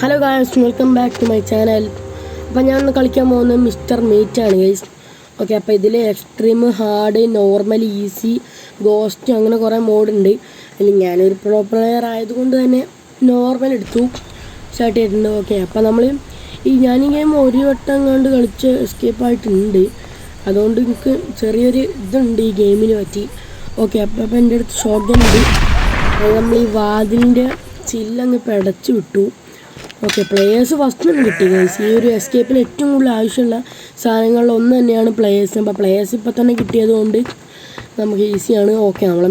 Hello guys, welcome back to my channel. അപ്പോൾ ഞാൻ ഇന്ന് കളിക്കാൻ പോകുന്നത് മിസ്റ്റർ മീറ്റ് ആണ് ഗൈസ്. ഓക്കെ, അപ്പോൾ ഇതിൽ extreme, hard, normal, easy, ghost അങ്ങനെ കുറേ മോഡുണ്ട്. അല്ലെങ്കിൽ ഞാനൊരു പ്രോ പ്ലെയർ ആയതുകൊണ്ട് തന്നെ നോർമൽ എടുത്തു സ്റ്റാർട്ട് ചെയ്തിട്ടുണ്ട്. ഓക്കെ, അപ്പോൾ നമ്മൾ ഞാൻ ഈ ഗെയിം ഒരു വട്ടം കണ്ട് കളിച്ച് എസ്കേപ്പ് ആയിട്ടുണ്ട്. അതുകൊണ്ട് എനിക്ക് ചെറിയൊരു ഇതുണ്ട് ഈ ഗെയിമിന് പറ്റി. ഓക്കെ, അപ്പോൾ എൻ്റെ അടുത്ത് ഷോട്ട് ഗൺ ഉണ്ട്. അത് നമ്മൾ ഈ വാതിലിൻ്റെ ചില്ലങ്ങ് പിടച്ച് വിട്ടു. ഓക്കെ, പ്ലേയേഴ്സ് ഫസ്റ്റ് തന്നെ കിട്ടി ഗൈസ്. ഈ ഒരു എസ്കേപ്പിൽ ഏറ്റവും കൂടുതൽ ആവശ്യമുള്ള സാധനങ്ങളിൽ ഒന്ന് തന്നെയാണ് പ്ലേയേഴ്സ്. അപ്പോൾ പ്ലേയേഴ്സ് ഇപ്പോൾ തന്നെ കിട്ടിയതുകൊണ്ട് നമുക്ക് ഈസിയാണ്. ഓക്കെ, നമ്മളെ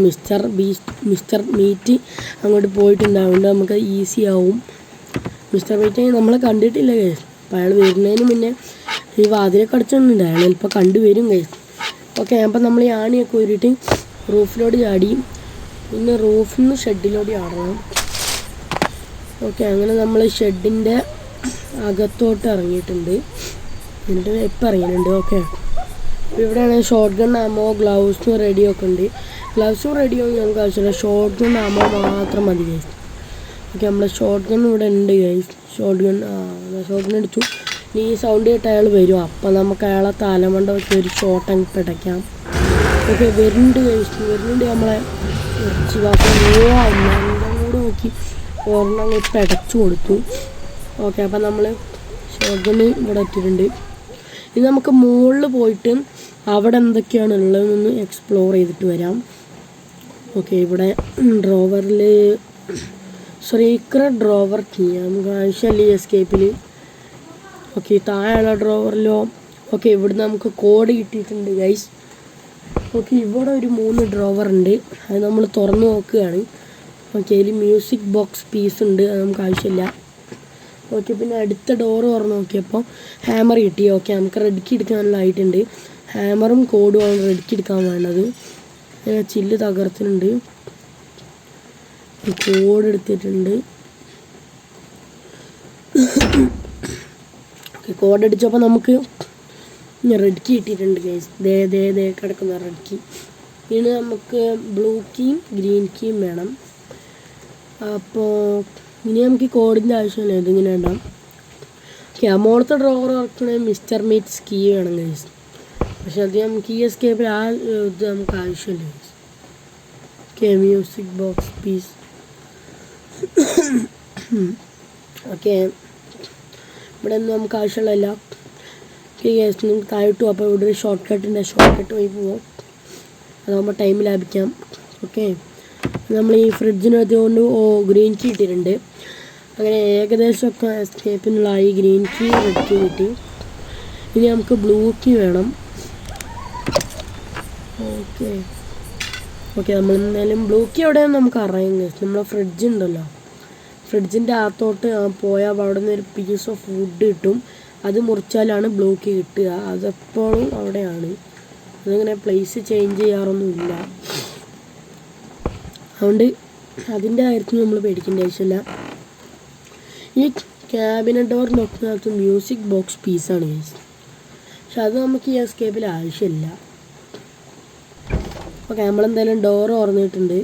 മിസ്റ്റർ മീറ്റ് അങ്ങോട്ട് പോയിട്ടുണ്ടാവുകൊണ്ട് നമുക്ക് ഈസി ആവും. മിസ്റ്റർ മീറ്റ് നമ്മളെ കണ്ടിട്ടില്ല ഗൈസ്. അപ്പോൾ അയാൾ വരുന്നതിന് മുന്നേ ഈ വാതിലൊക്കെ അടച്ചിട്ടുണ്ട്. അയാൾ ചിലപ്പോൾ കണ്ടുവരും ഗൈസ്. ഓക്കെ, അപ്പോൾ നമ്മൾ ഈ ആണിയൊക്കെ ഊരിയിട്ട് റൂഫിലോട്ട് ചാടി. പിന്നെ റൂഫിൽ നിന്ന് ഷെഡിലോട്ട് ചാടണം. ഓക്കെ, അങ്ങനെ നമ്മൾ ഷെഡിൻ്റെ അകത്തോട്ട് ഇറങ്ങിയിട്ടുണ്ട്. എന്നിട്ട് ഇപ്പം ഇറങ്ങിയിട്ടുണ്ട്. ഓക്കെ, ഇവിടെയാണ് ഷോട്ട് ഗൺ ആമോ, ഗ്ലൗസും റെഡിയൊക്കെ ഉണ്ട്. ഗ്ലൗസും റെഡിയൊന്നും ഞങ്ങൾക്ക് ആവശ്യമില്ല, ഷോട്ട് ഗൺ ആമോ മാത്രം മതി ഗൈസ്. ഓക്കെ, നമ്മൾ ഷോട്ട് ഗൺ ഇവിടെ ഉണ്ട് ഗൈസ്. ഷോട്ട് ഗൺ എടുത്തു. ഇനി ഈ സൗണ്ട് കേട്ട് അയാൾ വരും. അപ്പം നമുക്ക് അയാളെ തലമണ്ട വെച്ച് ഒരു ഷോട്ട് അങ്ങ് പിടയ്ക്കാം. ഓക്കെ, വരുന്നുണ്ട് ഗൈസ്, വരുന്നുണ്ട്. നമ്മളെ ഇറച്ചി വാസം കൂടെ നോക്കി ഒരെണ്ണം ഇപ്പം അടച്ചു കൊടുത്തു. ഓക്കെ, അപ്പം നമ്മൾ ഷോട്ട് ഇവിടെ എത്തിയിട്ടുണ്ട്. ഇനി നമുക്ക് മുകളിൽ പോയിട്ട് അവിടെ എന്തൊക്കെയാണ് ഉള്ളതെന്നൊന്ന് എക്സ്പ്ലോർ ചെയ്തിട്ട് വരാം. ഓക്കെ, ഇവിടെ ഡ്രോവറിൽ സീക്രട്ട് ഡ്രോവർ ചെയ്യാം ആവശ്യമല്ല ഈ എസ്കേപ്പിൽ. ഓക്കെ, താഴെയുള്ള ഡ്രോവറിലോ. ഓക്കെ, ഇവിടെ നമുക്ക് കോഡ് കിട്ടിയിട്ടുണ്ട് ഗൈസ്. ഓക്കെ, ഇവിടെ ഒരു 3 ഡ്രോവർ ഉണ്ട്. അത് നമ്മൾ തുറന്ന് നോക്കുകയാണ്. ഓക്കെ, അതിൽ മ്യൂസിക് ബോക്സ് പീസ് ഉണ്ട്, അത് നമുക്ക് ആവശ്യമില്ല. ഓക്കെ, പിന്നെ അടുത്ത ഡോറ് തുറന്ന് നോക്കിയപ്പോൾ ഹാമർ കിട്ടി. ഓക്കെ, നമുക്ക് റെഡ് കീ എടുക്കാനുള്ളതായിട്ടുണ്ട്. ഹാമറും കോഡുമാണ് റെഡ് കീ എടുക്കാൻ വേണ്ടത്. ചില്ല് തകർത്തിട്ടുണ്ട്. കോഡ് എടുത്തിട്ടുണ്ട്. ഓക്കെ, കോഡ് അടിച്ചപ്പോൾ നമുക്ക് റെഡ് കീ കിട്ടിയിട്ടുണ്ട് ഗൈസ്. ദേ കിടക്കുന്ന റെഡ് കീ. ഇനി നമുക്ക് ബ്ലൂ കീയും ഗ്രീൻ കീയും വേണം. അപ്പോൾ ഇനി നമുക്ക് ഈ കോഡിൻ്റെ ആവശ്യമില്ല, ഇതിങ്ങനെ ഇടാം. ഓക്കെ, മോളത്തെ ഡ്രോവർ ഇറക്കണമെങ്കിൽ മിസ്റ്റർ മീറ്റ്സ് കീ വേണം ഗൈസ്. പക്ഷെ അത് നമുക്ക് ഈ എസ്കേപ്പിൽ ഇത് നമുക്ക് ആവശ്യമില്ല guys. Okay, music box piece. Okay, ഇവിടെ ഒന്നും നമുക്ക് ആവശ്യമുള്ളതല്ല. ഓക്കെ ഗൈസ്, നിങ്ങൾക്ക് താഴോട്ടു. അപ്പോൾ ഇവിടെ ഒരു ഷോർട്ട് കട്ട് വഴി പോവാം. അതാകുമ്പോൾ ടൈം ലാഭിക്കാം. ഓക്കെ, നമ്മൾ ഈ ഫ്രിഡ്ജിനകത്ത് കൊണ്ട് ഗ്രീൻ കീ ഇട്ടിട്ടുണ്ട്. അങ്ങനെ ഏകദേശമൊക്കെ എസ്കേപ്പിനുള്ളതായി. ഗ്രീൻ കീ, റെഡ് കീ കിട്ടി. ഇനി നമുക്ക് ബ്ലൂ കീ വേണം. ഓക്കെ, നമ്മൾ എന്തായാലും ബ്ലൂ കീ എവിടെയാണെന്ന് നമുക്ക് അറിയാം. നമ്മളെ ഫ്രിഡ്ജ് ഉണ്ടല്ലോ, ഫ്രിഡ്ജിൻ്റെ അകത്തോട്ട് പോയാൽ അവിടെ നിന്ന് ഒരു പീസ് ഓഫ് വുഡ് കിട്ടും. അത് മുറിച്ചാലാണ് ബ്ലൂ കീ കിട്ടുക. അതെപ്പോഴും അവിടെയാണ്. അതങ്ങനെ പ്ലേസ് ചേഞ്ച് ചെയ്യാറൊന്നുമില്ല. അതുകൊണ്ട് അതിൻ്റെ കാര്യത്തിൽ നമ്മൾ പേടിക്കേണ്ട ആവശ്യമില്ല. ഈ ക്യാബിനറ്റ് ഡോറിനൊക്കെ മ്യൂസിക് ബോക്സ് പീസാണ് ഗൈസ്. പക്ഷെ അത് നമുക്ക് ഈ എസ്കേപ്പിൽ ആവശ്യമില്ല. ഓക്കെ, നമ്മളെന്തായാലും ഡോറ് തുറന്നിട്ടുണ്ട്.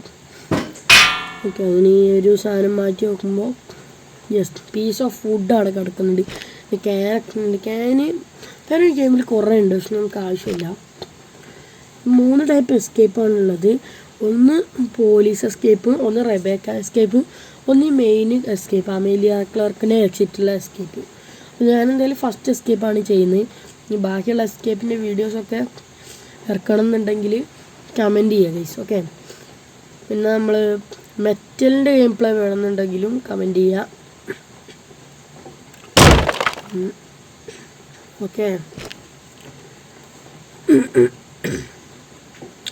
ഓക്കെ, അതിന് ഒരു സാധനം മാറ്റി നോക്കുമ്പോൾ പീസ് ഓഫ് ഫുഡ് അവിടെ കിടക്കുന്നുണ്ട്. ക്യാന് ഈ ഗെയിമിൽ കുറേ ഉണ്ട്, പക്ഷെ നമുക്ക് ആവശ്യമില്ല. 3 ടൈപ്പ് എസ്കേപ്പാണുള്ളത്. ഒന്ന് പോലീസ് എസ്കേപ്പ്, ഒന്ന് റെബേക്ക എസ്കേപ്പ്, ഒന്ന് മെയിൻ എസ്കേപ്പ്, അമേലിയ ക്ലർക്കിനെ വെച്ചിട്ടുള്ള എസ്കേപ്പ്. ഞാനെന്തായാലും ഫസ്റ്റ് എസ്കേപ്പാണ് ചെയ്യുന്നത്. ഇനി ബാക്കിയുള്ള എസ്കേപ്പിൻ്റെ വീഡിയോസൊക്കെ ഇറക്കണം എന്നുണ്ടെങ്കിൽ കമൻറ്റ് ചെയ്യുക ഗൈസ്. ഓക്കെ, പിന്നെ നമ്മൾ മെറ്റലിൻ്റെ ഗെയിം പ്ലേ വേണമെന്നുണ്ടെങ്കിലും കമൻറ്റ് ചെയ്യുക. ഓക്കെ,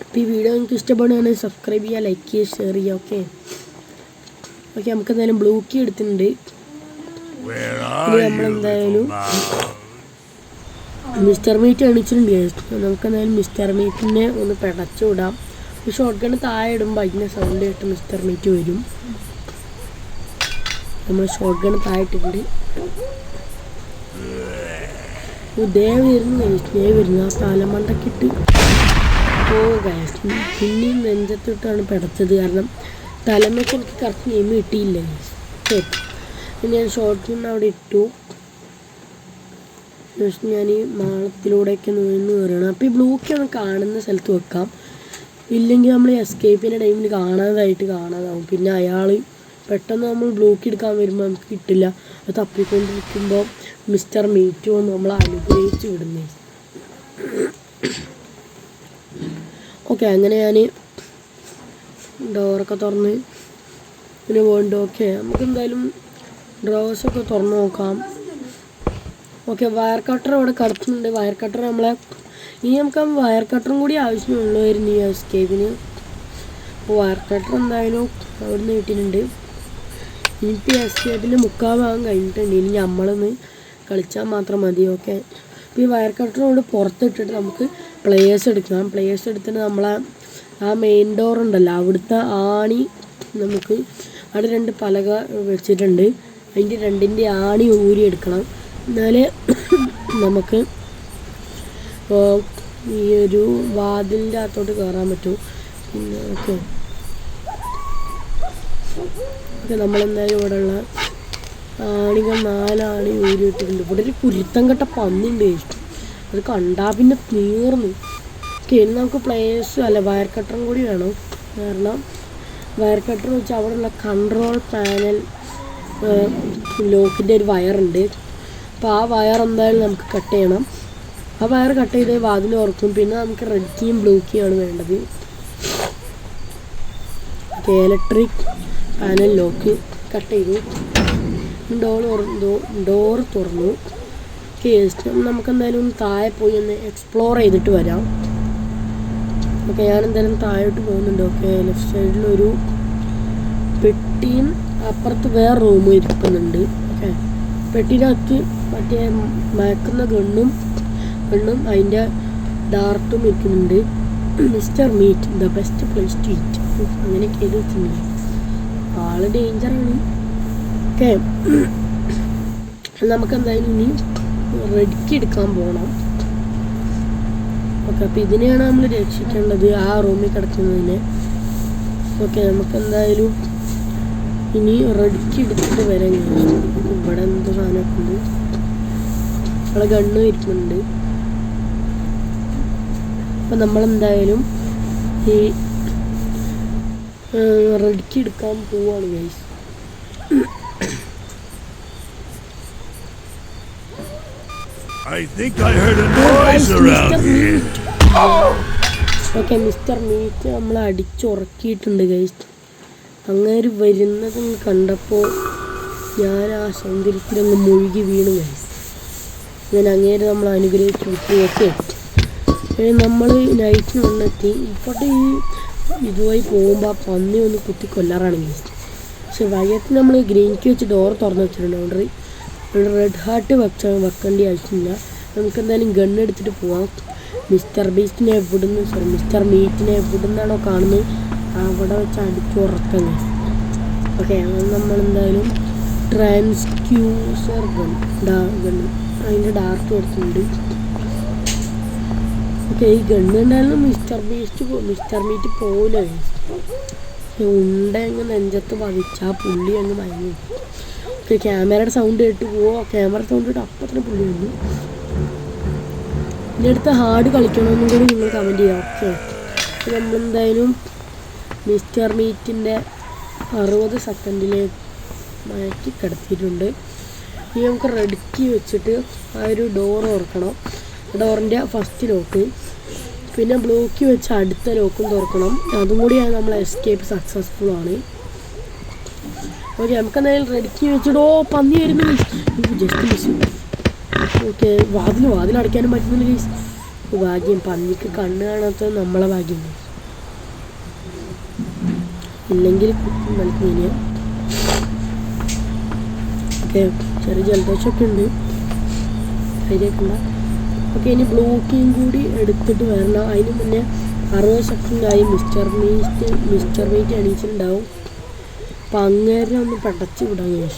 അപ്പോൾ ഈ വീഡിയോ നിങ്ങൾക്ക് ഇഷ്ടപ്പെടുകയാണെങ്കിൽ സബ്സ്ക്രൈബ് ചെയ്യുക, ലൈക്ക് ചെയ്യുക, ഷെയർ ചെയ്യുക. ഓക്കെ, നമുക്ക് എന്തായാലും ബ്ലൂ കീ എടുത്തിട്ടുണ്ട്. ഇനി നമ്മളെന്തായാലും മിസ്റ്റർ മീറ്റ് എണിച്ചിട്ടുണ്ട്. നമുക്ക് എന്തായാലും മിസ്റ്റർ മീറ്റിനെ ഒന്ന് പിടച്ചു വിടാം. ഈ ഷോട്ട് ഗൺ താഴെ ഇടുമ്പോൾ അതിൻ്റെ സൗണ്ട് കേട്ട് മിസ്റ്റർ മീറ്റ് വരും. നമ്മൾ ഷോട്ട് ഗൺ താഴെ ഇട്ടിട്ടുണ്ട്. വരുന്നു ആ തലമണ്ടക്കിട്ട് പിന്നെയും നെഞ്ചത്തിട്ടാണ് പിടച്ചത്. കാരണം തലമൊക്കെ എനിക്ക് കറക്റ്റ് നെയ്മ് കിട്ടിയില്ല. ഞാൻ ഷോർട്ട് ഗൺ അവിടെ ഇട്ടു. ജസ്റ്റ് ഞാൻ ഈ മാളത്തിലൂടെയൊക്കെ നിന്ന് കയറുകയാണ്. അപ്പോൾ ഈ ബ്ലൂക്ക് ഒന്ന് കാണുന്ന സ്ഥലത്ത് വെക്കാം, ഇല്ലെങ്കിൽ നമ്മൾ എസ്കേപ്പിൻ്റെ ടൈമിൽ കാണാതാവും. പിന്നെ അയാൾ പെട്ടെന്ന് നമ്മൾ ബ്ലൂക്ക് എടുക്കാൻ വരുമ്പോൾ നമുക്ക് കിട്ടില്ല. അത് തപ്പിക്കൊണ്ടിരിക്കുമ്പോൾ മിസ്റ്റർ മീറ്റ് വന്ന് നമ്മൾ അനുഗ്രഹിച്ച് വിടുന്നേ. ഓക്കെ, അങ്ങനെ ഞാൻ ഡോറൊക്കെ തുറന്ന് പിന്നെ പോയിട്ടുണ്ട്. ഓക്കെ, നമുക്ക് എന്തായാലും ഡ്രോസൊക്കെ തുറന്ന് നോക്കാം. ഓക്കെ, വയർ കട്ടർ അവിടെ കിടക്കുന്നുണ്ട്. വയർ കട്ടർ ഇനി നമുക്ക് വയർ കട്ടറും കൂടി ആവശ്യമുള്ളായിരുന്നു ഈ എസ്കേപ്പിന്. അപ്പോൾ വയർ കട്ടർ എന്തായാലും അവിടെ നിന്ന് കിട്ടിയിട്ടുണ്ട്. ഇനിയിപ്പോൾ എസ്കേപ്പിൻ്റെ മുക്കാൽ ഭാഗം കഴിഞ്ഞിട്ടുണ്ട്. ഇനി നമ്മളൊന്ന് കളിച്ചാൽ മാത്രം മതി. ഓക്കെ, അപ്പോൾ ഈ വയർ കട്ടറോട് പുറത്തിട്ടിട്ട് നമുക്ക് പ്ലേയേഴ്സ് എടുക്കാം. പ്ലേയേഴ്സ് എടുത്തിട്ട് നമ്മളെ ആ മെയിൻ ഡോർ ഉണ്ടല്ലോ, അവിടുത്തെ ആണി നമുക്ക് അവിടെ 2 പലക വെച്ചിട്ടുണ്ട്. അതിൻ്റെ 2ൻ്റെ ആണി ഊരിയെടുക്കണം. എന്നാലേ നമുക്ക് ഈ ഒരു വാതിലിൻ്റെ അകത്തോട്ട് കയറാൻ പറ്റും. പിന്നെ ഓക്കെ നമ്മളെന്തായാലും ഇവിടെയുള്ള ആണികൾ 4 ആണി ഊരിയിട്ടിട്ടുണ്ട്. ഇവിടെ ഒരു കുരുത്തം കെട്ട പന്നിണ്ട്. അത് കണ്ടാൽ പിന്നെ തീർന്നു. ഓക്കെ, ഇനി നമുക്ക് പ്ലേയേഴ്സും വയർ കട്ടറും കൂടി വേണം. കാരണം വയർ കട്ടർ വെച്ചാൽ അവിടെയുള്ള കൺട്രോൾ പാനൽ ലോക്കിൻ്റെ ഒരു വയറുണ്ട്. അപ്പോൾ ആ വയർ എന്തായാലും നമുക്ക് കട്ട് ചെയ്യണം. ആ വയർ കട്ട് ചെയ്ത് വാതിൽ തുറക്കും. പിന്നെ നമുക്ക് റെഡ് കീയും ബ്ലൂ കീയാണ് വേണ്ടത്. Okay, electric panel lock cut ചെയ്തു. ഡോർ തുറന്നു. കേസ് നമുക്കെന്തായാലും താഴെ പോയി ഒന്ന് എക്സ്പ്ലോർ ചെയ്തിട്ട് വരാം. ഓക്കെ, ഞാനെന്തായാലും താഴോട്ട് പോകുന്നുണ്ട്. ഓക്കെ, ലെഫ്റ്റ് സൈഡിലൊരു പെട്ടിയും അപ്പുറത്ത് വേറെ റൂമും ഇരിക്കുന്നുണ്ട്. ഓക്കെ, പെട്ടിയിനകത്ത് മറ്റേ മയക്കുന്ന ഗണ്ണും അതിൻ്റെ ഡാർട്ടും ഇരിക്കുന്നുണ്ട്. Mister meat the best place to eat. അങ്ങനെയൊക്കെ എഴുതി വെച്ചിട്ടുണ്ട്. ആള് ഡേഞ്ചറാണ്. ഓക്കെ, നമുക്കെന്തായാലും ഇനി റെഡിക്ക് എടുക്കാൻ പോകണം. ഓക്കെ, അപ്പോൾ ഇതിനെയാണ് നമ്മൾ രക്ഷിക്കേണ്ടത്, ആ റൂമിൽ കിടക്കുന്നതിനെ. ഓക്കെ, നമുക്കെന്തായാലും ഇനി റെഡിക്ക് എടുത്തിട്ട് വരാൻ. ഇവിടെ എന്തോ സാധനമൊക്കെ ഉണ്ട്. നമ്മളെ ഗണ്ണ് ഇരിക്കുന്നുണ്ട്. അപ്പം നമ്മളെന്തായാലും ഈ റെഡിക്ക് എടുക്കാൻ പോവാണ് ഗൈസ്. ഓക്കെ, മിസ്റ്റർ മീറ്റ് നമ്മളെ അടിച്ചുറക്കിയിട്ടുണ്ട് ഗൈസ്. അങ്ങേര് വരുന്നതും കണ്ടപ്പോൾ ഞാൻ ആ സൗന്ദര്യത്തിലങ്ങ് മുഴുകി വീണു ഗൈസ്. ഞാൻ അങ്ങേര് നമ്മൾ അനുഗ്രഹിച്ചു വിട്ടു. ഓക്കെ, നമ്മൾ നൈറ്റിന് വന്നെത്തി. ഇപ്പോഴത്തെ ഈ ഇതുവഴി പോകുമ്പോൾ ആ പന്നി ഒന്ന് കുത്തി കൊല്ലാറാണ് ഗൈസ്. പക്ഷെ വൈകിട്ട് നമ്മൾ ഗ്രീൻ കീ വെച്ച് ഡോർ തുറന്ന് വെച്ചിട്ടുണ്ട്. അതുകൊണ്ട് റെഡ് ഹാർട്ട് വെക്കേണ്ട ആവശ്യമില്ല. നമുക്ക് എന്തായാലും ഗണ്ണ് എടുത്തിട്ട് പോവാം. മിസ്റ്റർ മീറ്റിനെ എവിടുന്നാണോ കാണുന്നത് അവിടെ വെച്ച് അടിച്ചുറക്കാൻ. ഓക്കെ, നമ്മളെന്തായാലും ട്രാൻസ്ക്യൂസർ ഗണ്ണ് അതിൻ്റെ ഡാർക്ക് കൊടുത്തിട്ടുണ്ട്. ഓക്കെ, ഈ ഗണ്ണ് ഉണ്ടായാലും മിസ്റ്റർ മീറ്റ് പോലെ ഉണ്ട അങ്ങ് നെഞ്ചത്ത് പതിച്ചാൽ പുള്ളി അങ്ങ് മയങ്ങി. ഓക്കെ, ക്യാമറയുടെ സൗണ്ട് കേട്ട് പോവോ? ക്യാമറ സൗണ്ട് കേട്ട് അപ്പം തന്നെ പുള്ളി വന്നു. ഇതിൻ്റെ അടുത്ത് ഹാർഡ് കളിക്കണമെന്നും കൂടി നിങ്ങൾ കമൻറ്റ് ചെയ്യാം. ഓക്കെ, നമ്മളെന്തായാലും മിസ്റ്റർ മീറ്റിൻ്റെ 60 സെക്കൻഡിലേക്ക് മാറ്റി കിടത്തിയിട്ടുണ്ട്. ഇനി നമുക്ക് റെഡിക്ക് വെച്ചിട്ട് ആ ഒരു ഡോർ തുറക്കണം. ഡോറിൻ്റെ ഫസ്റ്റ് ലോക്ക്, പിന്നെ ബ്ലോക്ക് വെച്ച് അടുത്ത ലോക്കും തുറക്കണം. അതും കൂടിയാണ് നമ്മൾ എസ്കേപ്പ് സക്സസ്ഫുൾ ആണ്. ഓക്കെ, നമുക്ക് എന്തായാലും റെഡിക്ക് വെച്ചിട്ട് പന്നി വരുന്നു. Just miss. ഓക്കെ, വാതിൽ അടയ്ക്കാനും പറ്റുന്നില്ല ഗൈസ്. ഭാഗ്യം, പന്നിക്ക് കണ്ണ് കാണാത്തത് നമ്മളെ ഭാഗ്യം. ഇല്ലെങ്കിൽ കുത്തും നൽകുന്നതിന്. ഓക്കെ, ചെറിയ ജലദോഷമൊക്കെ ഉണ്ട്, ശരിയാക്കണ്ട. ഓക്കെ, ഇനി ബ്ലോക്കിയും കൂടി എടുത്തിട്ട് വരണം. അതിന് മുന്നേ 60 സെക്കൻഡായി മിസ്റ്റർ മീറ്റ് എണീച്ചിട്ടുണ്ടാവും. അപ്പം അങ്ങേരെ ഒന്ന് പടച്ച് വിടാൻ കഴിയും.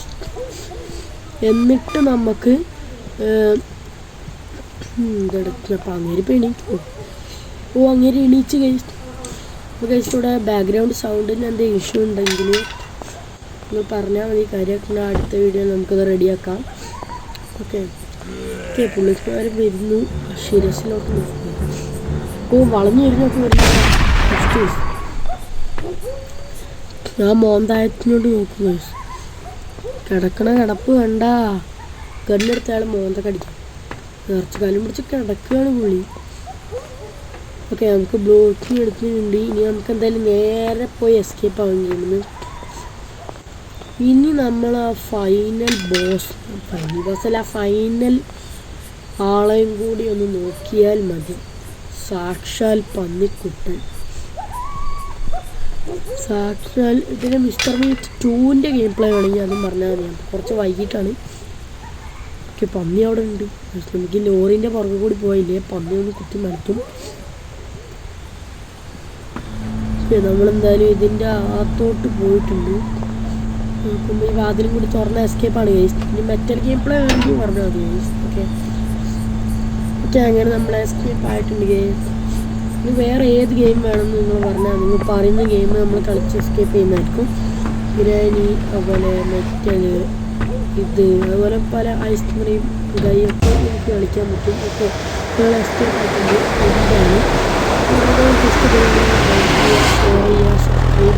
എന്നിട്ട് നമുക്ക് ഇതെടുക്കണം. അപ്പം അങ്ങേര് ഇപ്പം എണീക്കും. അങ്ങേര് എണീച്ച് കഴിച്ചു. അപ്പോൾ കഴിച്ചിവിടെ ബാക്ക്ഗ്രൗണ്ട് സൗണ്ടിന് എന്തെങ്കിലും ഇഷ്യൂ ഉണ്ടെങ്കിൽ നിങ്ങൾ പറഞ്ഞാൽ മതി, കാര്യമാക്കുന്ന അടുത്ത വീഡിയോ നമുക്കത് റെഡിയാക്കാം. Okay okay. പുള്ളിക്കാർ വരുന്നു, ശിരസിലോട്ട് നോക്കുന്നു. ഓ വളഞ്ഞു വരുന്നൊക്കെ വരുന്നു. ഞാൻ മോന്തായത്തിനോട് നോക്കുന്നു. കിടക്കണ കിടപ്പ് കണ്ട ഗണ്ണെടുത്ത അയാൾ മോന്ത കടിക്കും. നിറച്ച് കാലം പിടിച്ച് കിടക്കുകയാണ് പുള്ളി. ഓക്കെ നമുക്ക് ബ്ലോക്കിങ് എടുക്കുന്നുണ്ട്. ഇനി നമുക്ക് എന്തായാലും നേരെ പോയി എസ്കേപ്പ് ആവാൻ ഗെയിമിന്. ഇനി നമ്മൾ ആ ഫൈനൽ ബോസ് ഫൈനൽ ആളെയും കൂടി ഒന്ന് നോക്കിയാൽ മതി. സാക്ഷാൽ പന്നിക്കുട്ടൻ. സാക്ഷാൽ ഇതിൻ്റെ മിസ്റ്റർ മീറ്റ് 2ൻ്റെ ഗെയിം പ്ലേ ആണെങ്കിൽ അതും പറഞ്ഞാൽ മതി. കുറച്ച് വൈകിട്ടാണ്. ഓക്കെ പന്നി അവിടെ ഉണ്ട്. നമുക്ക് ലോറിൻ്റെ പുറകെ കൂടി പോയില്ലേ, പന്നി ഒന്ന് കുത്തി മരത്തും. നമ്മളെന്തായാലും ഇതിൻ്റെ അകത്തോട്ട് പോയിട്ടുണ്ട്. നോക്കുമ്പോൾ ഈ വാതിലും കൂടി തുറന്ന എസ്കേപ്പാണ് ഗൈസ്. ഇനി മറ്റൊരു ഗെയിം പ്ലേ വേണമെങ്കിൽ പറഞ്ഞാൽ മതി ഗൈസ്. ഓക്കെ ഓക്കെ അങ്ങനെ നമ്മൾ എസ്കേപ്പ് ആയിട്ടുണ്ട് ഗൈസ്. ഇനി വേറെ ഏത് ഗെയിം വേണമെന്ന് നിങ്ങൾ പറഞ്ഞാൽ നിങ്ങൾ പറയുന്ന ഗെയിം നമ്മൾ കളിച്ച് എസ്കേപ്പ് ചെയ്യുന്നതായിരിക്കും. ബിരിയാണി, അതുപോലെ മെറ്റൽ, ഇത് അതുപോലെ പല ഐസ്ക്രീം ഗൈയൊക്കെ നമുക്ക് കളിക്കാൻ പറ്റും. ഓക്കെ നിങ്ങൾ എസ്കേപ്പ് ആയിട്ടുണ്ട്. എന്താണ് സബ്സ്ക്രൈബ്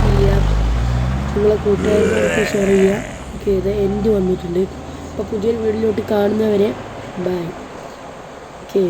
ചെയ്യുക, നിങ്ങളെ കൂട്ടുകാരികളൊക്കെ ഷെയർ ചെയ്യുക. ഓക്കെ ഇത് എൻഡ് വന്നിട്ടുണ്ട്. അപ്പോൾ പുതിയൊരു വീഡിയോയിലോട്ട് കാണുന്നവരെ ബൈ. ഓക്കെ.